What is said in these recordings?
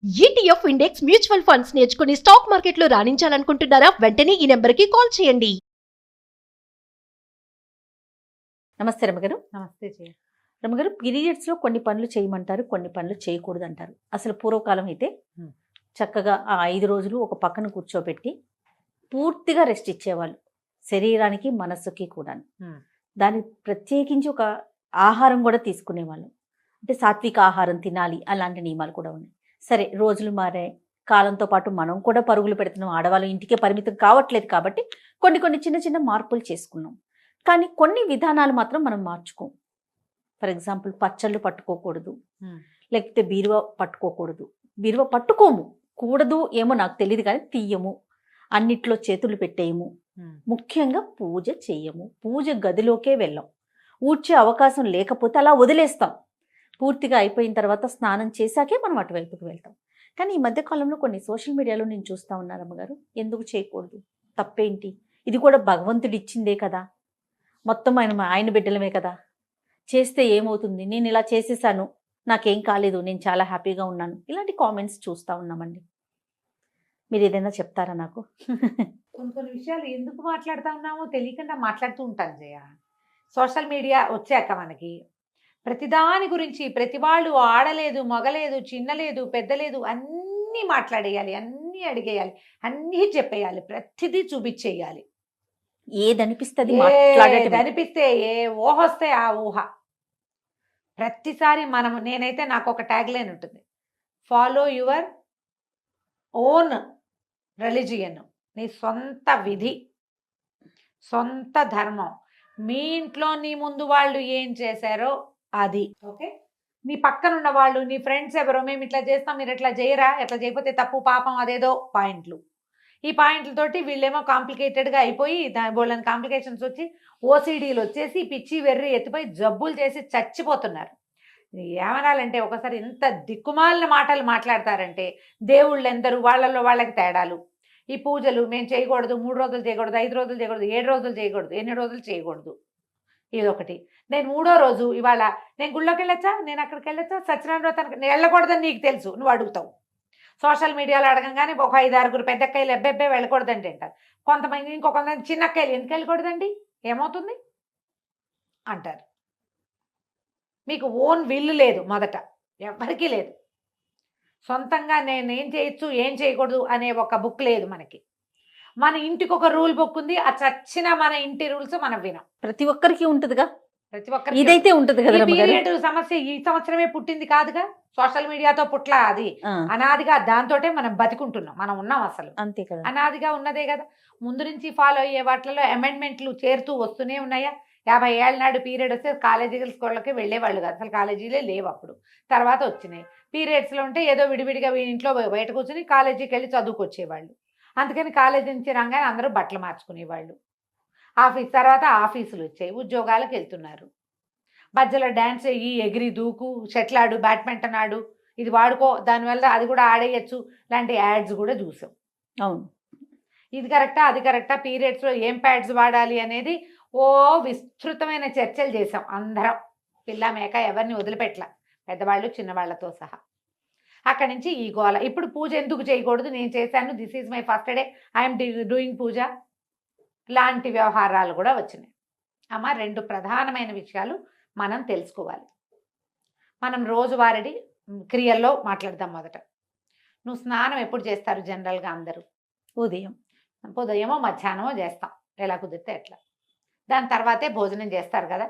ETF index mutual funds నేర్చుకుని stock మార్కెట్లో రాణించాలనుకుంటున్నారా? వెంటనే ఈ నెంబర్కి కాల్ చేయండి. నమస్తే రమగారు. నమస్తే జయ. రమగారు, పీరియడ్స్లో కొన్ని పనులు చేయమంటారు, కొన్ని పనులు చేయకూడదు అంటారు. అసలు పూర్వకాలం అయితే చక్కగా ఆ 5 రోజులు ఒక పక్కన కూర్చోబెట్టి పూర్తిగా రెస్ట్ ఇచ్చేవాళ్ళు, శరీరానికి మనస్సుకి కూడా. దానికి ప్రత్యేకించి ఒక ఆహారం కూడా తీసుకునేవాళ్ళు, అంటే సాత్విక ఆహారం తినాలి, అలాంటి నియమాలు కూడా ఉన్నాయి. సరే, రోజులు మారాయి, కాలంతో పాటు మనం కూడా పరుగులు పెడుతున్నాం, ఆడవాళ్ళు ఇంటికే పరిమితం కావట్లేదు కాబట్టి కొన్ని చిన్న చిన్న మార్పులు చేసుకున్నాం. కానీ కొన్ని విధానాలు మాత్రం మనం మార్చుకోం. ఫర్ ఎగ్జాంపుల్, పచ్చళ్ళు పట్టుకోకూడదు, లేకపోతే బీరువా పట్టుకోకూడదు. బీరువా పట్టుకోము, కూడదు ఏమో నాకు తెలియదు, కానీ తీయము, అన్నిట్లో చేతులు పెట్టేయము, ముఖ్యంగా పూజ చెయ్యము, పూజ గదిలోకే వెళ్ళాం. ఊడ్చే అవకాశం లేకపోతే అలా వదిలేస్తాం. పూర్తిగా అయిపోయిన తర్వాత స్నానం చేశాకే మనం అటువైపుకి వెళ్తాం. కానీ ఈ మధ్యకాలంలో కొన్ని సోషల్ మీడియాలో నేను చూస్తూ ఉన్నాను అమ్మగారు, ఎందుకు చేయకూడదు, తప్పేంటి, ఇది కూడా భగవంతుడు ఇచ్చిందే కదా, మొత్తం ఆయన బిడ్డలమే కదా, చేస్తే ఏమవుతుంది, నేను ఇలా చేసేసాను, నాకేం కాలేదు, నేను చాలా హ్యాపీగా ఉన్నాను, ఇలాంటి కామెంట్స్ చూస్తూ ఉన్నామండి. మీరు ఏదైనా చెప్తారా నాకు? కొన్ని విషయాలు ఎందుకు మాట్లాడుతూ ఉన్నామో తెలియకుండా మాట్లాడుతూ ఉంటాను జయ. సోషల్ మీడియా వచ్చాక మనకి ప్రతిదాని గురించి ప్రతి వాళ్ళు ఆడలేదు, మగలేదు, చిన్నలేదు, పెద్దలేదు, అన్నీ మాట్లాడేయాలి, అన్నీ అడిగేయాలి, అన్నీ చెప్పేయాలి, ప్రతిదీ చూపించేయాలి. ఏదనిపిస్తుంది అనిపిస్తే ఏ ఊహ వస్తే ఆ ఊహ. ప్రతిసారి నేనైతే నాకు ఒక ట్యాగ్ లైన్ ఉంటుంది, ఫాలో యువర్ ఓన్ రిలీజియన్, నీ సొంత విధి, సొంత ధర్మం. మీ ఇంట్లో నీ ముందు వాళ్ళు ఏం చేశారో అది ఓకే. నీ పక్కన ఉన్న వాళ్ళు, నీ ఫ్రెండ్స్ ఎవరో, మేము ఇట్లా చేస్తాం, మీరు ఎట్లా చేయరా, ఎట్లా చేయకపోతే తప్పు, పాపం, అదేదో పాయింట్లు. ఈ పాయింట్లతోటి వీళ్ళేమో కాంప్లికేటెడ్గా అయిపోయి బోళ్ళని కాంప్లికేషన్స్ వచ్చి ఓసీడీలు వచ్చేసి పిచ్చి వెర్రి ఎత్తిపోయి జబ్బులు చేసి చచ్చిపోతున్నారు. ఏమనాలంటే ఒకసారి ఇంత దిక్కుమాలిన మాటలు మాట్లాడతారంటే, దేవుళ్ళు ఎందరు, వాళ్ళల్లో వాళ్ళకి తేడాలు. ఈ పూజలు మేము చేయకూడదు, 3 రోజులు చేయకూడదు, 5 రోజులు చేయకూడదు, 7 రోజులు చేయకూడదు, 8 రోజులు చేయకూడదు, ఇదొకటి. నేను 3వ రోజు ఇవాళ నేను గుళ్ళోకి వెళ్ళొచ్చా, నేను అక్కడికి వెళ్ళొచ్చా, సత్యనారాయణ వ్రతానికి నేను వెళ్ళకూడదని నీకు తెలుసు, నువ్వు అడుగుతావు. సోషల్ మీడియాలో అడగంగానే ఒక 5-6 పెద్దక్కయ్యలు ఎబ్బెబ్బే వెళ్ళకూడదండి అంటారు. కొంతమంది ఇంకొంతమంది చిన్నక్కయ్యలు ఎందుకు వెళ్ళకూడదండి, ఏమవుతుంది అంటారు. మీకు ఓన్ విల్లు లేదు, మొదట ఎవరికీ లేదు. సొంతంగా నేను ఏం చేయొచ్చు, ఏం చేయకూడదు అనే ఒక బుక్ లేదు మనకి. మన ఇంటికి ఒక రూల్ బుక్ ఉంది, ఆ చచ్చిన మన ఇంటి రూల్స్ మనం వినం. ప్రతి ఒక్కరికి ఉంటుందిగా, ప్రతి ఒక్కరికి ఇదైతే ఉంటుంది కదా. పీరియడ్ సమస్య ఈ సంవత్సరమే పుట్టింది కాదుగా, సోషల్ మీడియాతో పుట్ల, అది అనాదిగా దాంతోటే మనం బతికుంటున్నాం, మనం ఉన్నాం, అసలు అంతే కదా, అనాదిగా ఉన్నదే కదా. ముందు నుంచి ఫాలో అయ్యే వాటిలో అమెండ్మెంట్లు చేరుతూ వస్తూనే ఉన్నాయా. 50 ఏళ్ళ నాడు పీరియడ్ వస్తే కాలేజీ స్కూళ్ళకి వెళ్ళేవాళ్ళు కాదు, అసలు కాలేజీలే లేవు అప్పుడు, తర్వాత వచ్చినాయి. పీరియడ్స్లో ఉంటే ఏదో విడివిడిగా ఇంట్లో బయట కూర్చొని కాలేజీకి వెళ్ళి చదువుకొచ్చేవాళ్ళు. అందుకని కాలేజీ నుంచి రాగానే అందరూ బట్టలు మార్చుకునేవాళ్ళు. ఆఫీస్ తర్వాత ఆఫీసులు వచ్చాయి, ఉద్యోగాలకు వెళ్తున్నారు. మధ్యలో డ్యాన్స్ అయ్యి, ఎగిరి దూకు, షటిల్ ఆడు, బ్యాడ్మింటన్ ఆడు, ఇది వాడుకో, దానివల్ల అది కూడా ఆడేయచ్చు లాంటి యాడ్స్ కూడా చూసాం. అవును, ఇది కరెక్టా, అది కరెక్టా, పీరియడ్స్లో ఏం ప్యాడ్స్ వాడాలి అనేది ఓ విస్తృతమైన చర్చలు చేసాం అందరం, పిల్ల మేక ఎవరిని వదిలిపెట్టల, పెద్దవాళ్ళు చిన్నవాళ్లతో సహా. అక్కడి నుంచి ఈ గోల. ఇప్పుడు పూజ ఎందుకు చేయకూడదు, నేను చేశాను, this is my first day, I'm doing puja లాంటి వ్యవహారాలు కూడా వచ్చినాయి. అమ్మ, 2 ప్రధానమైన విషయాలు మనం తెలుసుకోవాలి. మనం రోజువారీ క్రియల్లో మాట్లాడదాం. మొదట, నువ్వు స్నానం ఎప్పుడు చేస్తారు జనరల్గా అందరూ? ఉదయమో మధ్యాహ్నమో చేస్తాం, ఎలా కుదిరితే ఎట్లా. దాని తర్వాతే భోజనం చేస్తారు కదా.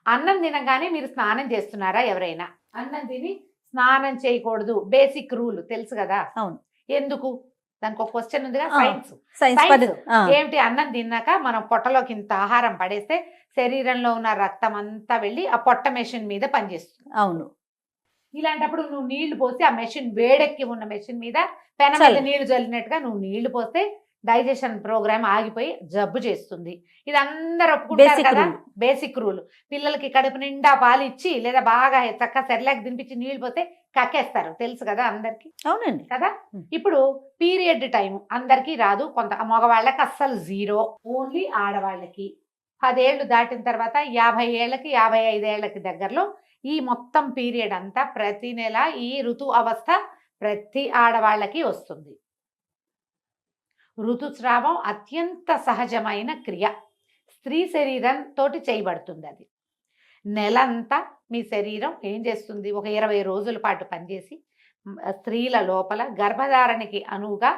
అన్నం తినగానే మీరు స్నానం చేస్తున్నారా? ఎవరైనా అన్నం తిని స్నానం చేయకూడదు, బేసిక్ రూల్ తెలుసు కదా. అవును. ఎందుకు? దానికి ఒక క్వశ్చన్ ఉందిగా, సైన్స్. ఏమిటి? అన్నం తిన్నాక మనం పొట్టలోకి ఇంత ఆహారం పడేస్తే శరీరంలో ఉన్న రక్తం అంతా వెళ్ళి ఆ పొట్ట మెషిన్ మీద పనిచేస్తుంది. అవును. ఇలాంటప్పుడు నువ్వు నీళ్లు పోసి, ఆ మెషిన్ వేడెక్కి ఉన్న మెషిన్ మీద పెన మీద నీళ్లు చల్లినట్టుగా నువ్వు నీళ్లు పోస్తే డైజెషన్ ప్రోగ్రామ్ ఆగిపోయి జబ్బు చేస్తుంది. ఇది అందరు ఒప్పుకుంటారు కదా, బేసిక్ రూల్. పిల్లలకి కడుపు నిండా పాలు ఇచ్చి లేదా బాగా చక్కగా సెర్లాక్ తినిపించి నీళ్లు పోతే కక్కేస్తారు, తెలుసు కదా అందరికి. అవునండి కదా. ఇప్పుడు పీరియడ్ టైం అందరికీ రాదు, కొంత మగవాళ్ళకి అస్సలు 0, ఓన్లీ ఆడవాళ్ళకి. 10 ఏళ్ళు దాటిన తర్వాత 50 ఏళ్ళకి 55 ఏళ్ళకి దగ్గరలో ఈ మొత్తం పీరియడ్ అంతా ప్రతి నెల ఈ ఋతు అవస్థ ప్రతి ఆడవాళ్ళకి వస్తుంది. ఋతుస్రావం అత్యంత సహజమైన క్రియ. స్త్రీ శరీరంతో చేయబడుతుంది. అది నెలంతా మీ శరీరం ఏం చేస్తుంది, ఒక 20 రోజుల పాటు పనిచేసి స్త్రీల లోపల గర్భధారణకి అనువుగా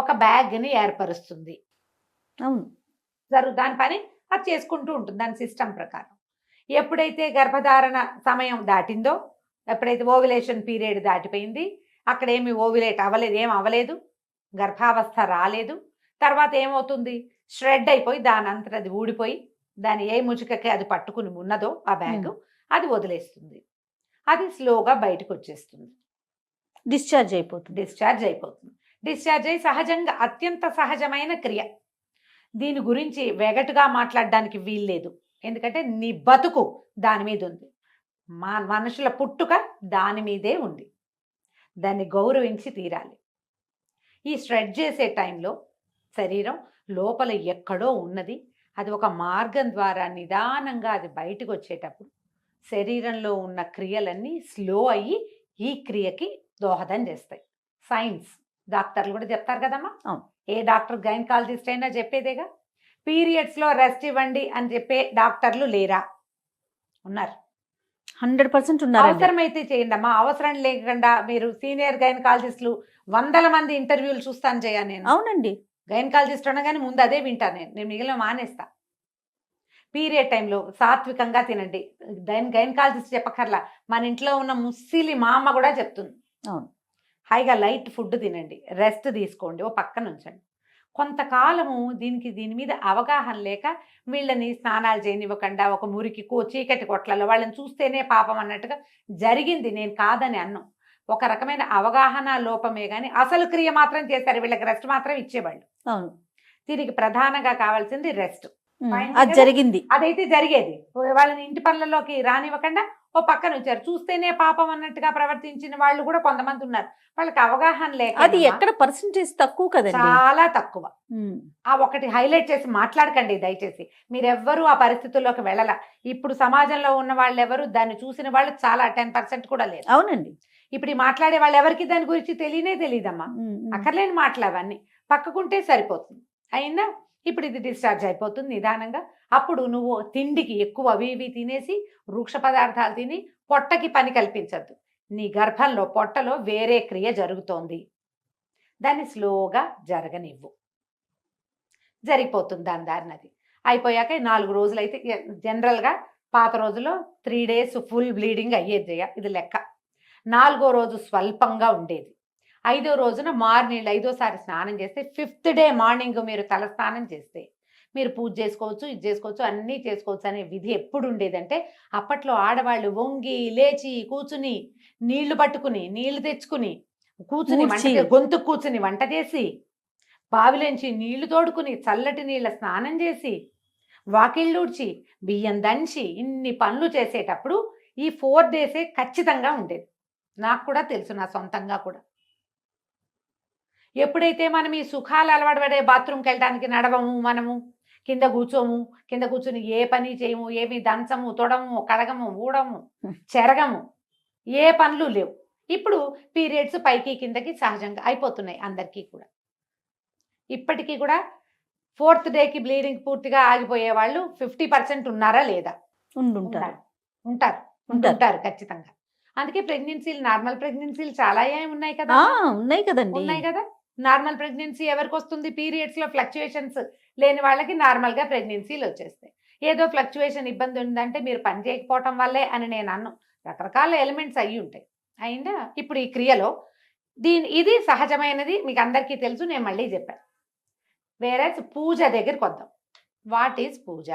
ఒక బ్యాగ్ని ఏర్పరుస్తుంది. అవును. దాని పని అది చేసుకుంటూ ఉంటుంది దాని సిస్టమ్ ప్రకారం. ఎప్పుడైతే గర్భధారణ సమయం దాటిందో, ఎప్పుడైతే ఓవ్యులేషన్ పీరియడ్ దాటిపోయింది, అక్కడ ఏమి ఓవ్యులేట్ అవ్వలేదు, ఏం అవ్వలేదు, గర్భావస్థ రాలేదు, తర్వాత ఏమవుతుంది, ష్రెడ్ అయిపోయి దాని అంతటా అది ఊడిపోయి దాని ఏ ముచుకకి అది పట్టుకుని ఉన్నదో ఆ బ్యాగ్ అది వదిలేస్తుంది. అది స్లోగా బయటకు వచ్చేస్తుంది, డిశ్చార్జ్ అయిపోతుంది. డిశ్చార్జ్ అయి సహజంగా అత్యంత సహజమైన క్రియ. దీని గురించి వెగటుగా మాట్లాడడానికి వీల్లేదు. ఎందుకంటే నీ బతుకు దాని మీద ఉంది, మనుషుల పుట్టుక దాని మీదే ఉంది. దాన్ని గౌరవించి తీరాలి. ఈ ష్రెడ్ చేసే టైంలో శరీరం లోపల ఎక్కడో ఉన్నది, అది ఒక మార్గం ద్వారా నిదానంగా అది బయటకు వచ్చేటప్పుడు శరీరంలో ఉన్న క్రియలన్నీ స్లో అయ్యి ఈ క్రియకి దోహదం చేస్తాయి. సైన్స్ డాక్టర్లు కూడా చెప్తారు కదమ్మా. ఏ డాక్టర్ గైనకాలజిస్ట్ అయినా చెప్పేదేగా. పీరియడ్స్లో రెస్ట్ ఇవ్వండి అని చెప్పే డాక్టర్లు లేరా? ఉన్నారు, 100% ఉన్నారు. అవసరమైతే చేయండి అమ్మా, అవసరం లేకుండా మీరు సీనియర్ గైనకాలజిస్టులు 100 మంది ఇంటర్వ్యూలు చూస్తాను చేయ నేను. అవునండి. గైనకాలజిస్ట్ అనగానే ముందు అదే వింటాను నేను మిగిలిన మానేస్తా. పీరియడ్ టైంలో సాత్వికంగా తినండి. గైనకాలజిస్ట్ చెప్పకర్లా, మన ఇంట్లో ఉన్న ముస్సిలి మా అమ్మ కూడా చెప్తుంది. అవును. హాయిగా లైట్ ఫుడ్ తినండి, రెస్ట్ తీసుకోండి, ఓ పక్కన ఉంచండి. కొంతకాలము దీని మీద అవగాహన లేక వీళ్ళని స్నానాలు చేయనివ్వకుండా ఒక మురికి చీకటి కొట్లలో వాళ్ళని చూస్తేనే పాపం అన్నట్టుగా జరిగింది. నేను కాదని అన్నం, ఒక రకమైన అవగాహన లోపమే కానీ అసలు క్రియ మాత్రం చేశారు. వీళ్ళకి రెస్ట్ మాత్రం ఇచ్చేవాళ్ళు. అవును. దీనికి ప్రధానంగా కావాల్సింది రెస్ట్. అది జరిగింది, అదైతే జరిగేది. వాళ్ళని ఇంటి పనులలోకి రానివ్వకుండా ఓ పక్కన వచ్చారు, చూస్తేనే పాపం అన్నట్టుగా ప్రవర్తించిన వాళ్ళు కూడా కొంతమంది ఉన్నారు. వాళ్ళకి అవగాహన లేక. అది ఎక్కడ పర్సెంటేజ్ తక్కువ కదండి, చాలా తక్కువ. ఆ ఒకటి హైలైట్ చేసి మాట్లాడకండి దయచేసి. మీరెవ్వరూ ఆ పరిస్థితుల్లోకి వెళ్ళాల. ఇప్పుడు సమాజంలో ఉన్న వాళ్ళు ఎవరు దాన్ని చూసిన వాళ్ళు చాలా 10% కూడా లేదు. అవునండి. ఇప్పుడు ఈ మాట్లాడే వాళ్ళు ఎవరికి దాని గురించి తెలియదమ్మా. అక్కర్లేని మాటలు అవన్నీ పక్కకుంటే సరిపోతుంది. అయినా ఇప్పుడు ఇది డిశ్చార్జ్ అయిపోతుంది నిదానంగా. అప్పుడు నువ్వు తిండికి ఎక్కువ అవి ఇవి తినేసి వృక్ష పదార్థాలు తిని పొట్టకి పని కల్పించద్దు. నీ గర్భంలో పొట్టలో వేరే క్రియ జరుగుతోంది, దాన్ని స్లోగా జరగనివ్వు. జరిగిపోతుంది దాని దారినది. అయిపోయాక 4 రోజులు అయితే జనరల్గా పాత రోజుల్లో 3 days ఫుల్ బ్లీడింగ్ అయ్యేది. ఇది లెక్క. 4వ రోజు స్వల్పంగా ఉండేది. 5వ రోజున మార్నింగ్ 5వసారి స్నానం చేస్తే 5th day మార్నింగ్ మీరు తల స్నానం చేస్తే మీరు పూజ చేసుకోవచ్చు, ఇది చేసుకోవచ్చు, అన్నీ చేసుకోవచ్చు అనే విధి ఎప్పుడు ఉండేదంటే, అప్పట్లో ఆడవాళ్ళు వంగి లేచి కూర్చుని నీళ్లు పట్టుకుని నీళ్లు తెచ్చుకుని కూర్చుని గొంతు కూర్చుని వంట చేసి బావిలోంచి నీళ్లు తోడుకుని చల్లటి నీళ్ళ స్నానం చేసి వాకిళ్ళూడ్చి బియ్యం దంచి ఇన్ని పనులు చేసేటప్పుడు ఈ 4 days ఖచ్చితంగా ఉండేది. నాకు కూడా తెలుసు, నా సొంతంగా కూడా. ఎప్పుడైతే మనం ఈ సుఖాలు అలవాటు పడే బాత్రూమ్కి వెళ్ళడానికి నడవము, మనము కింద కూర్చొని ఏ పని చేయము, ఏమి దంచము, తొడము, కడగము, ఊడము, చెరగము, ఏ పనులు లేవు. ఇప్పుడు పీరియడ్స్ పైకి కిందకి సహజంగా అయిపోతున్నాయి అందరికీ కూడా. ఇప్పటికీ కూడా 4th dayకి బ్లీడింగ్ పూర్తిగా ఆగిపోయే వాళ్ళు 50% ఉన్నారా లేదా? ఉంటారు ఖచ్చితంగా. అందుకే ప్రెగ్నెన్సీలు, నార్మల్ ప్రెగ్నెన్సీలు చాలా ఉన్నాయి కదా. ఉన్నాయి కదా. నార్మల్ ప్రెగ్నెన్సీ ఎవరికి వస్తుంది? పీరియడ్స్లో ఫ్లక్చుయేషన్స్ లేని వాళ్ళకి నార్మల్గా ప్రెగ్నెన్సీలు వచ్చేస్తాయి. ఏదో ఫ్లక్చుయేషన్ ఇబ్బంది ఉందంటే మీరు పని చేయకపోవటం వల్లే అని నేను అన్ను. రకరకాల ఎలిమెంట్స్ అయ్యి ఉంటాయి. అయినా ఇప్పుడు ఈ క్రియలో ఇది సహజమైనది, మీకు అందరికీ తెలుసు, నేను మళ్ళీ చెప్పాను. వేరే పూజ దగ్గరికి వద్దాం. వాట్ ఈజ్ పూజ?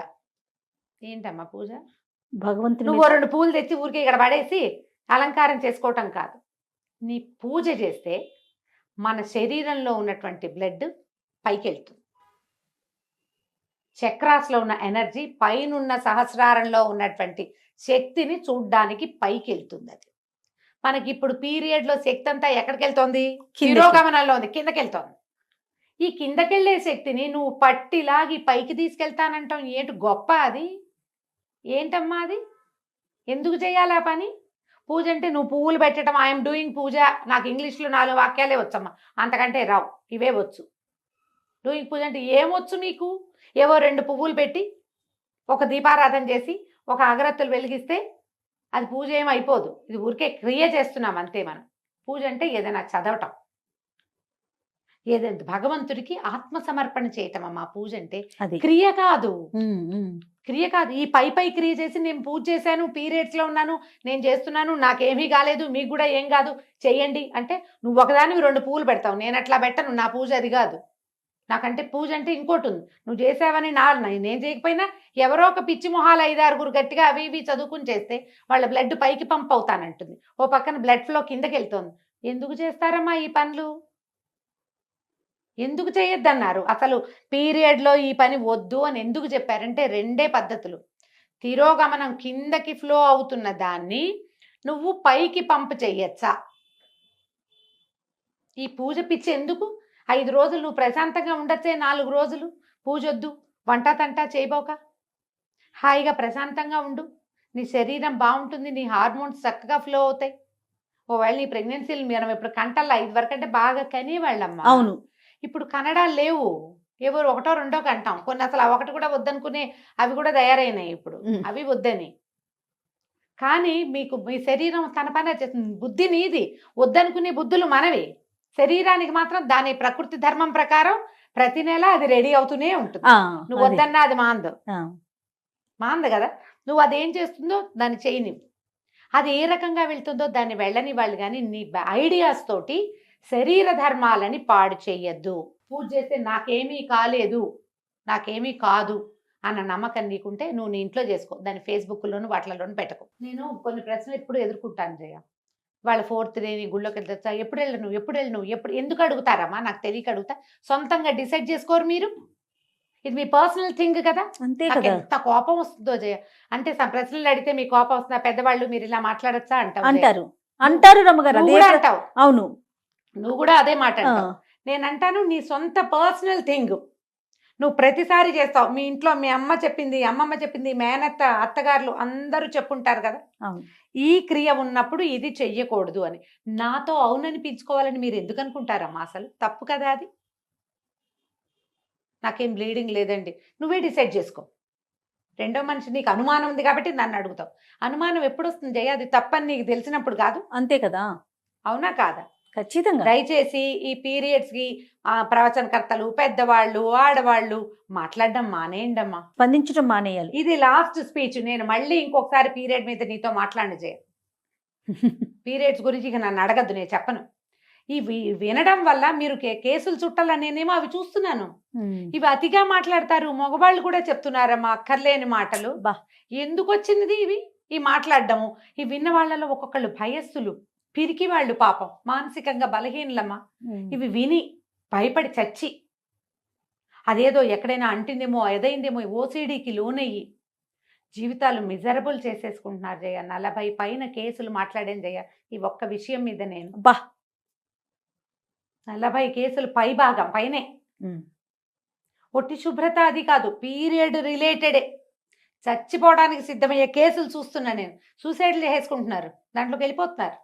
ఏంటమ్మా పూజ? భగవంతుడు నువ్వు 2 పూలు తెచ్చి ఊరికి ఇక్కడ పడేసి అలంకారం చేసుకోవటం కాదు. నీ పూజ చేస్తే మన శరీరంలో ఉన్నటువంటి బ్లడ్ పైకి వెళ్తుంది. చక్రాస్లో ఉన్న ఎనర్జీ పైనున్న సహస్రారంలో ఉన్నటువంటి శక్తిని చూడ్డానికి పైకి వెళ్తుంది. అది మనకి ఇప్పుడు పీరియడ్లో శక్తి అంతా ఎక్కడికి వెళ్తోంది? తిరోగమనంలో ఉంది, కిందకి వెళ్తోంది. ఈ కిందకెళ్ళే శక్తిని నువ్వు పట్టిలాగి పైకి తీసుకెళ్తానంటాం ఏంటి? గొప్ప అది ఏంటమ్మా? అది ఎందుకు చేయాలి ఆ పని? పూజ అంటే నువ్వు పువ్వులు పెట్టడం, ఐఎమ్ డూయింగ్ పూజ, నాకు ఇంగ్లీష్లో 4 వాక్యాలే వచ్చమ్మా, అంతకంటే రావు, ఇవే వచ్చు. డూయింగ్ పూజ అంటే ఏమొచ్చు నీకు? ఏవో 2 పువ్వులు పెట్టి ఒక దీపారాధన చేసి ఒక అగరత్తులు వెలిగిస్తే అది పూజ ఏమైపోదు. ఇది ఊరికే క్రియ చేస్తున్నాం అంతే మనం. పూజ అంటే ఏదైనా చదవటం, ఏదైనా భగవంతుడికి ఆత్మ సమర్పణ చేయటం అమ్మా పూజ అంటే. అది క్రియ కాదు, ఉమ్. క్రియ కాదు. ఈ పై క్రియ చేసి నేను పూజ చేశాను, పీరియడ్స్లో ఉన్నాను, నేను చేస్తున్నాను, నాకేమీ కాలేదు, మీకు కూడా ఏం కాదు, చెయ్యండి అంటే నువ్వు ఒకదానివి 2 పువ్వులు పెడతావు. నేను అట్లా పెట్టను, నా పూజ అది కాదు. నాకంటే పూజ అంటే ఇంకోటి ఉంది. నువ్వు చేసావని నేను చేయకపోయినా ఎవరో ఒక పిచ్చి మొహాలు 5-6 గట్టిగా అవి ఇవి చదువుకుని చేస్తే వాళ్ళ బ్లడ్ పైకి పంప్ అవుతానంటుంది, ఓ పక్కన బ్లడ్ ఫ్లో కిందకి వెళ్తోంది. ఎందుకు చేస్తారమ్మా ఈ పనులు? ఎందుకు చేయొద్దన్నారు? అసలు పీరియడ్లో ఈ పని వద్దు అని ఎందుకు చెప్పారంటే 2 పద్ధతులు. తిరోగమనం కిందకి ఫ్లో అవుతున్న దాన్ని నువ్వు పైకి పంప్ చెయ్యొచ్చా? ఈ పూజ పిచ్చి ఎందుకు? 5 రోజులు నువ్వు ప్రశాంతంగా ఉండొచ్చే, 4 రోజులు పూజొద్దు, వంట తంటా చేయబోక హాయిగా ప్రశాంతంగా ఉండు, నీ శరీరం బాగుంటుంది, నీ హార్మోన్స్ చక్కగా ఫ్లో అవుతాయి. ఒకవేళ నీ ప్రెగ్నెన్సీలు మనం ఇప్పుడు కంటల్లా, ఇది వరకు అంటే బాగా కనేవాళ్ళమ్మా. అవును, ఇప్పుడు కనడాలు లేవు, ఎవరు 1, 2 కంటాం. కొన్ని అసలు 1 కూడా వద్దనుకునే అవి కూడా తయారైనాయి ఇప్పుడు, అవి వద్దని. కానీ మీకు మీ శరీరం తన పని చేస్తుంది, బుద్ధి నీది, వద్దనుకునే బుద్ధులు మనవి. శరీరానికి మాత్రం దాని ప్రకృతి ధర్మం ప్రకారం ప్రతి నెల అది రెడీ అవుతూనే ఉంటుంది. నువ్వు వద్దన్నా అది మాంద కదా. నువ్వు అదేం చేస్తుందో దాన్ని చేయని, అది ఏ రకంగా వెళ్తుందో దాన్ని వెళ్ళని వాళ్ళు. కానీ నీ ఐడియాస్ తోటి శరీర ధర్మాలని పాడు చెయ్యొద్దు. పూజ చేస్తే నాకేమీ కాలేదు, నాకేమీ కాదు అన్న నమ్మకం నీకుంటే నువ్వు నీ ఇంట్లో చేసుకో, దాన్ని ఫేస్బుక్లోను వాటిలోనూ పెట్టకు. నేను కొన్ని ప్రశ్నలు ఎప్పుడు ఎదుర్కొంటాను జయ. వాళ్ళ 4th డే గుళ్ళోకి వెళ్తా, ఎప్పుడు వెళ్ళను ఎందుకు అడుగుతారమ్మా? నాకు తెలియక అడుగుతా. సొంతంగా డిసైడ్ చేసుకోరు మీరు, ఇది మీ పర్సనల్ థింగ్ కదా. అంతే నాకు కదా ఎంత కోపం వస్తుందో జయ. అంటే ప్రశ్నలు అడిగితే మీ కోపం వస్తుందా? పెద్దవాళ్ళు మీరు ఇలా మాట్లాడచ్చా అంటారు రమ్మగారు. నువ్వు కూడా అంటావు. అవును, నువ్వు కూడా అదే మాట అంటావు. నేను అంటాను నీ సొంత పర్సనల్ థింగ్ నువ్వు ప్రతిసారి చేస్తావు. మీ ఇంట్లో మీ అమ్మ చెప్పింది, అమ్మమ్మ చెప్పింది, మేనత్త, అత్తగారులు అందరూ చెప్పుంటారు కదా, ఈ క్రియ ఉన్నప్పుడు ఇది చెయ్యకూడదు అని. నాతో అవుననిపించుకోవాలని మీరు ఎందుకు అనుకుంటారమ్మా? అసలు తప్పు కదా అది. నాకేం బ్లీడింగ్ లేదండి, నువ్వే డిసైడ్ చేసుకో. రెండో మనిషి నీకు అనుమానం ఉంది కాబట్టి నన్ను అడుగుతావు. అనుమానం ఎప్పుడు వస్తుంది జయ? అది తప్పని నీకు తెలిసినప్పుడు కాదు. అంతే కదా, అవునా కాదా? ఖచ్చితంగా. దయచేసి ఈ పీరియడ్స్కి ప్రవచనకర్తలు, పెద్దవాళ్ళు, ఆడవాళ్ళు మాట్లాడడం మానేయండి అమ్మా, స్పందించడం మానేయాలి. ఇది లాస్ట్ స్పీచ్. నేను మళ్ళీ ఇంకొకసారి పీరియడ్ మీద నీతో మాట్లాడి చేయ. పీరియడ్స్ గురించి ఇక నన్ను అడగద్దు, నేను చెప్పను. ఇవి వినడం వల్ల మీరు కేసులు చుట్టాలనేనేమో అవి చూస్తున్నాను. ఇవి అతిగా మాట్లాడతారు, మగవాళ్ళు కూడా చెప్తున్నారమ్మా అక్కర్లేని మాటలు. ఎందుకు వచ్చింది ఇవి ఈ మాట్లాడడము? ఇవి విన్న వాళ్ళలో ఒక్కొక్కళ్ళు భయస్సులు, పిరికి వాళ్ళు, పాపం మానసికంగా బలహీనలమ్మా. ఇవి విని భయపడి చచ్చి అదేదో ఎక్కడైనా అంటిందేమో, ఏదైందేమో, ఓసిడీకి లోనయ్యి జీవితాలు మిజరబుల్ చేసేసుకుంటున్నారు జయ. 40 పైన కేసులు మాట్లాడాను జయ ఈ ఒక్క విషయం మీద. నేను 40 కేసులు పైభాగం పైనే. ఒట్టి శుభ్రత అది కాదు, పీరియడ్ రిలేటెడే చచ్చిపోవడానికి సిద్ధమయ్యే కేసులు చూస్తున్నా నేను. సూసైడ్లు చేసుకుంటున్నారు, దాంట్లోకి వెళ్ళిపోతున్నారు.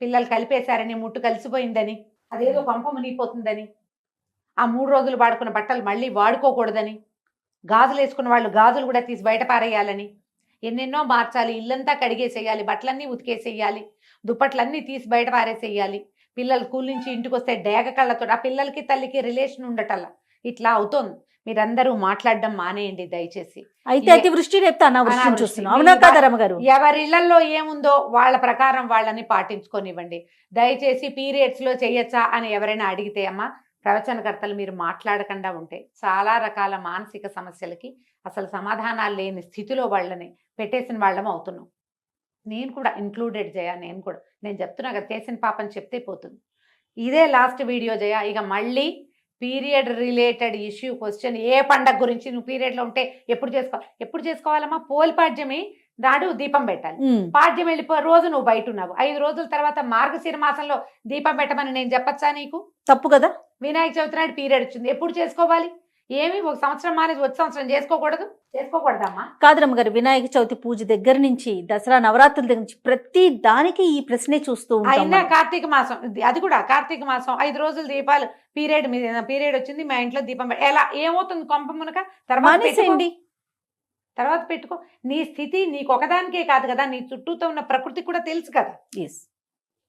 పిల్లలు కలిపేశారని, ముట్టు కలిసిపోయిందని, అదేదో పంప మునిగిపోతుందని, ఆ 3 రోజులు వాడుకున్న బట్టలు మళ్ళీ వాడుకోకూడదని, గాజులు వేసుకున్న వాళ్ళు గాజులు కూడా తీసి బయట పారేయాలని, ఎన్నెన్నో మార్చాలి, ఇల్లంతా కడిగేసేయాలి, బట్టలన్నీ ఉతికేసేయాలి, దుప్పట్లన్నీ తీసి బయట పారేసేయాలి, పిల్లలు స్కూల్ నుంచి ఇంటికి వస్తే డేగ కళ్ళతో ఆ పిల్లలకి తల్లికి రిలేషన్ ఉండటల్లా ఇట్లా అవుతోంది. మీరందరూ మాట్లాడడం మానేయండి దయచేసి. అయితే అతివృష్టి రేపు అనావృష్టి చూస్తున్నాం. అవునా కదా రమ్మగారు? ఎవరి ఇళ్లలో ఏముందో వాళ్ళ ప్రకారం వాళ్ళని పాటించుకొనివ్వండి దయచేసి. పీరియడ్స్ లో చేయొచ్చా అని ఎవరైనా అడిగితే అమ్మా, ప్రవచనకర్తలు మీరు మాట్లాడకుండా ఉంటే చాలా రకాల మానసిక సమస్యలకి అసలు సమాధానాలు లేని స్థితిలో వాళ్ళని పెట్టేసిన వాళ్ళం అవుతున్నాం. నేను కూడా ఇంక్లూడెడ్ జయ. నేను చెప్తున్నా కదా, చేసిన పాపని చెప్తే పోతుంది. ఇదే లాస్ట్ వీడియో జయ. ఇక మళ్ళీ పీరియడ్ రిలేటెడ్ ఇష్యూ క్వశ్చన్, ఏ పండగ గురించి నువ్వు పీరియడ్లో ఉంటే ఎప్పుడు చేసుకోవాలమ్మా? పోలిపాడ్యమి నాడు దీపం పెట్టాలి. పాడ్యం వెళ్ళిపో రోజు నువ్వు బయట ఉన్నావు, 5 రోజుల తర్వాత మార్గశిర మాసంలో దీపం పెట్టమని నేను చెప్పచ్చా నీకు? తప్పు కదా. వినాయక చవితి నాడు పీరియడ్ వచ్చింది, ఎప్పుడు చేసుకోవాలి? ఏమి ఒక సంవత్సరం మానేసి వచ్చే సంవత్సరం చేసుకోకూడదమ్మా. కాదు రమ్మగారు, వినాయక చవితి పూజ దగ్గర నుంచి దసరా నవరాత్రుల దగ్గర నుంచి ప్రతి దానికి ఈ ప్రశ్నే చూస్తూ ఉంటాం అయినా మనం. కార్తీక మాసం అది కూడా కార్తీక మాసం 5 రోజులు దీపాలు పీరియడ్ వచ్చింది మా ఇంట్లో దీపం ఎలా ఏమవుతుంది కొంప మునక మానేసేయండి. తర్వాత పెట్టుకో. నీ స్థితి నీకు ఒకదానికే కాదు కదా, నీ చుట్టూతో ఉన్న ప్రకృతి కూడా తెలుసు కదా. ఎస్,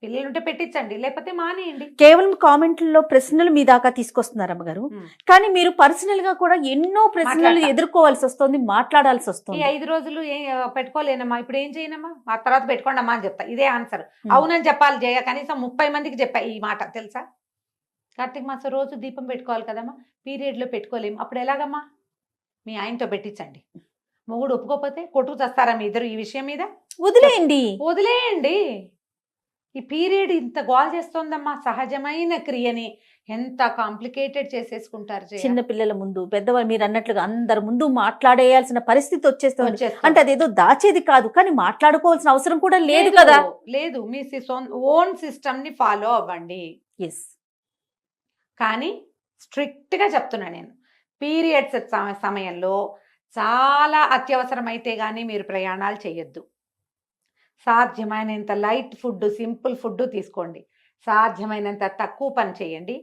పిల్లలుంటే పెట్టించండి, లేకపోతే మానేయండి. కేవలం కామెంట్లలో ప్రశ్నలు మీ దాకా తీసుకొస్తున్నారు అమ్మగారు, కానీ మీరు పర్సనల్ గా కూడా ఎన్నో ప్రశ్నలు మాట్లాడతా. ఎదుర్కోవాల్సి వస్తుంది, మాట్లాడాల్సి ఈ వస్తుంది. 5 రోజులు పెట్టుకోలేనమ్మా, ఇప్పుడు ఏం చేయనమ్మా, ఆ తర్వాత పెట్టుకోండి అమ్మా అని చెప్తా. ఇదే ఆన్సర్. అవునని చెప్పాలి జయ, కనీసం 30 మందికి చెప్పా ఈ మాట, తెలుసా? కార్తీక మాసం రోజు దీపం పెట్టుకోవాలి కదమ్మా, పీరియడ్ లో పెట్టుకోలేము, అప్పుడు ఎలాగమ్మా? మీ ఆయనతో పెట్టించండి. మొగుడు ఒప్పుకోకపోతే కొట్టుకు చేస్తారా మీ ఇద్దరు ఈ విషయం మీద? వదిలేయండి. ఈ పీరియడ్ ఇంత గోల్ చేస్తోందమ్మా, సహజమైన క్రియని ఎంత కాంప్లికేటెడ్ చేసేసుకుంటారు జయ. చిన్న పిల్లల ముందు, పెద్దవాళ్ళు మీరు అన్నట్లుగా అందరి ముందు మాట్లాడేయాల్సిన పరిస్థితి వచ్చేస్తుంది. వచ్చేస్తుంది. అంటే అదేదో దాచేది కాదు, కానీ మాట్లాడుకోవాల్సిన అవసరం కూడా లేదు కదా. లేదు, మీ ఓన్ సిస్టమ్ ని ఫాలో అవ్వండి. ఎస్, కానీ స్ట్రిక్ట్ గా చెప్తున్నా నేను, పీరియడ్స్ సమయంలో చాలా అత్యవసరమైతే గానీ మీరు ప్రయాణాలు చేయొద్దు. సాధ్యమైనంత లైట్ ఫుడ్, సింపుల్ ఫుడ్ తీసుకోండి. సాధ్యమైనంత తక్కువ పని చేయండి.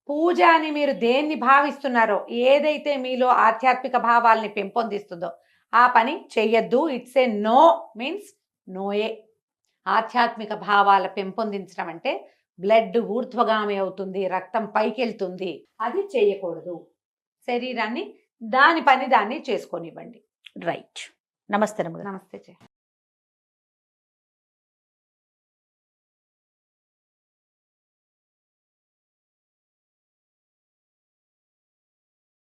పూజ అని మీరు దేన్ని భావిస్తున్నారో, ఏదైతే మీలో ఆధ్యాత్మిక భావాల్ని పెంపొందిస్తుందో ఆ పని చెయ్యొద్దు. ఇట్స్ ఏ నో మీన్స్ నోయే. ఆధ్యాత్మిక భావాల పెంపొందించడం అంటే బ్లడ్ ఊర్ధ్వగామి అవుతుంది, రక్తం పైకి వెళ్తుంది, అది చేయకూడదు. శరీరాన్ని దాని పని దాన్ని చేసుకొనివ్వండి. రైట్. నమస్తే రమ్మగారు. నమస్తే జయ.